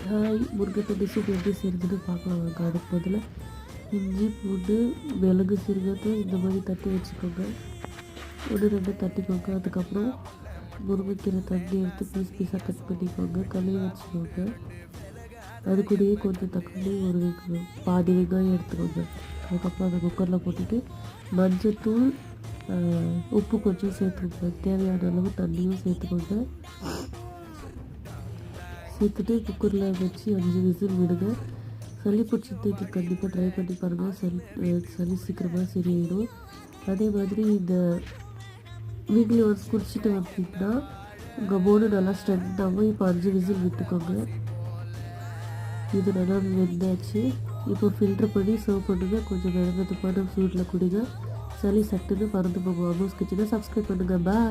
Hi, முருங்கை தண்ணி soup எப்படி செய்கிறதுன்னு பார்க்கலாம் வாங்க. அதுக்கு முதல்ல இஞ்சி பூண்டு மிளகு சீரகத்தை இந்த மாதிரி தட்டி வச்சுக்கோங்க. 1-2 தட்டிக்கோங்க. அதுக்கப்புறம் முருங்கைக்கீரை தண்ணி எடுத்து பீஸாக கட் பண்ணிக்கோங்க. கழுவி வச்சுக்கோங்க. அது கூடயே கொஞ்சம் தக்காளி பாதி வெங்காயம் எடுத்துக்கோங்க. அதுக்கப்புறம் அதை குக்கரில் போட்டுட்டு மஞ்சத்தூள் உப்பு கொஞ்சம் சேர்த்துக்கோங்க. தேவையான அளவு தண்ணியும் சேர்த்துக்கோங்க. சேர்த்துட்டு குக்கரில் வச்சு 5 விசில் விடுங்க. சளி பிடிச்சிட்டு கண்டிப்பாக ட்ரை பண்ணி பாருங்கள். சளி சீக்கிரமாக சரியாயிடும். அதே மாதிரி இந்த வீக்லி ஒன்ஸ் குடிச்சிட்டு வந்தீங்கன்னா உங்கள் போனு நல்லா ஸ்ட்ரென்த் ஆகும். இப்போ 5 விசில் விட்டுக்கோங்க. இது நல்லா வெந்தாச்சு. இப்போ ஃபில்டர் பண்ணி சர்வ் பண்ணுங்கள். கொஞ்சம் வெதுப்பான சூடில் குடிங்க. சளி சட்டுன்னு பறந்து போகும். அம்மூஸ் கிச்சனை சப்ஸ்கிரைப் பண்ணுங்கள். பாய்.